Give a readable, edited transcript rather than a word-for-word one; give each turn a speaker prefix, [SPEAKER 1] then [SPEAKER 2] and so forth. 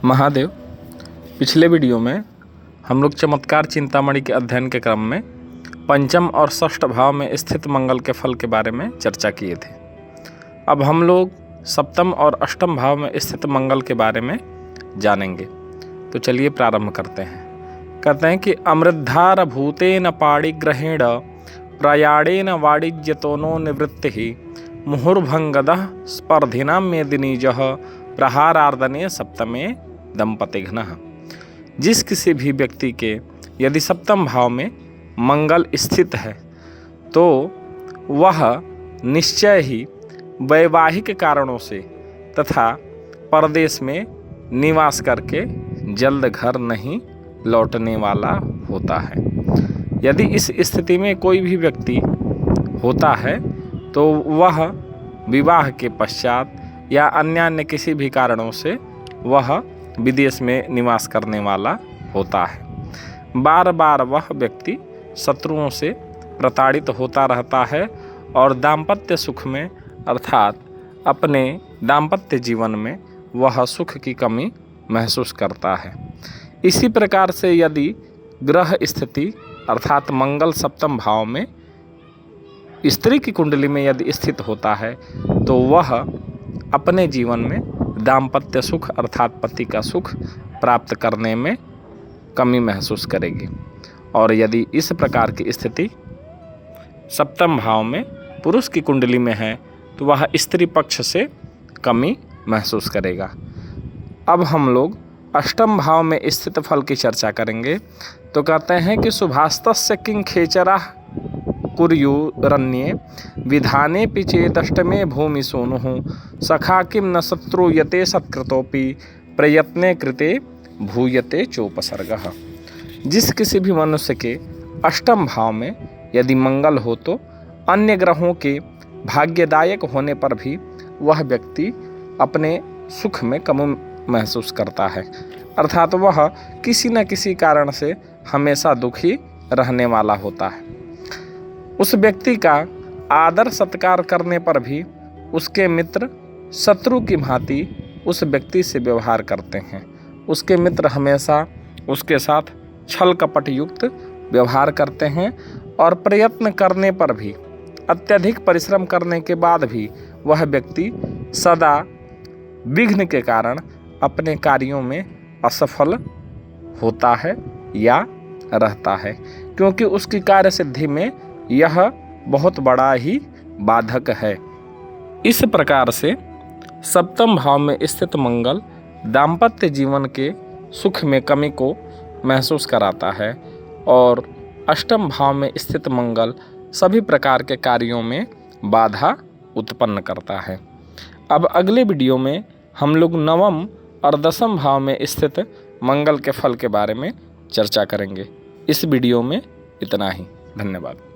[SPEAKER 1] महादेव। पिछले वीडियो में हम लोग चमत्कार चिंतामणि के अध्ययन के क्रम में पंचम और षष्ठ भाव में स्थित मंगल के फल के बारे में चर्चा किए थे। अब हम लोग सप्तम और अष्टम भाव में स्थित मंगल के बारे में जानेंगे। तो चलिए प्रारंभ करते हैं। कहते हैं कि अमृतधार भूतेन पाणिग्रहेण प्रयाणेन वाणिज्यतोनो निवृत्ति मुहुर्भंगदः स्पर्धिनां मेदिनीजः प्रहारार्दने सप्तमे दंपतिघ्नः। जिस किसी भी व्यक्ति के यदि सप्तम भाव में मंगल स्थित है तो वह निश्चय ही वैवाहिक कारणों से तथा परदेश में निवास करके जल्द घर नहीं लौटने वाला होता है। यदि इस स्थिति में कोई भी व्यक्ति होता है तो वह विवाह के पश्चात या अन्य किसी भी कारणों से वह विदेश में निवास करने वाला होता है। बार बार वह व्यक्ति शत्रुओं से प्रताड़ित होता रहता है और दाम्पत्य सुख में अर्थात अपने दाम्पत्य जीवन में वह सुख की कमी महसूस करता है। इसी प्रकार से यदि ग्रह स्थिति अर्थात मंगल सप्तम भाव में स्त्री की कुंडली में यदि स्थित होता है तो वह अपने जीवन में दाम्पत्य सुख अर्थात पति का सुख प्राप्त करने में कमी महसूस करेगी। और यदि इस प्रकार की स्थिति सप्तम भाव में पुरुष की कुंडली में है तो वह स्त्री पक्ष से कमी महसूस करेगा। अब हम लोग अष्टम भाव में स्थित फल की चर्चा करेंगे। तो कहते हैं कि शुभास्तस्य किं खेचरा कुर्युरन्ये विधाने पिचेदष्टमे भूमि सोनुः सखा किं न शत्रुयते सत्कृतोपि प्रयत्ने कृते भूयते चोपसर्गः। जिस किसी भी मनुष्य के अष्टम भाव में यदि मंगल हो तो अन्य ग्रहों के भाग्यदायक होने पर भी वह व्यक्ति अपने सुख में कमी महसूस करता है, अर्थात वह किसी न किसी कारण से हमेशा दुखी रहने वाला होता है। उस व्यक्ति का आदर सत्कार करने पर भी उसके मित्र शत्रु की भांति उस व्यक्ति से व्यवहार करते हैं। उसके मित्र हमेशा उसके साथ छल कपट युक्त व्यवहार करते हैं और प्रयत्न करने पर भी अत्यधिक परिश्रम करने के बाद भी वह व्यक्ति सदा विघ्न के कारण अपने कार्यों में असफल होता है या रहता है, क्योंकि उसकी कार्य सिद्धि में यह बहुत बड़ा ही बाधक है। इस प्रकार से सप्तम भाव में स्थित मंगल दाम्पत्य जीवन के सुख में कमी को महसूस कराता है और अष्टम भाव में स्थित मंगल सभी प्रकार के कार्यों में बाधा उत्पन्न करता है। अब अगले वीडियो में हम लोग नवम और दसम भाव में स्थित मंगल के फल के बारे में चर्चा करेंगे। इस वीडियो में इतना ही। धन्यवाद।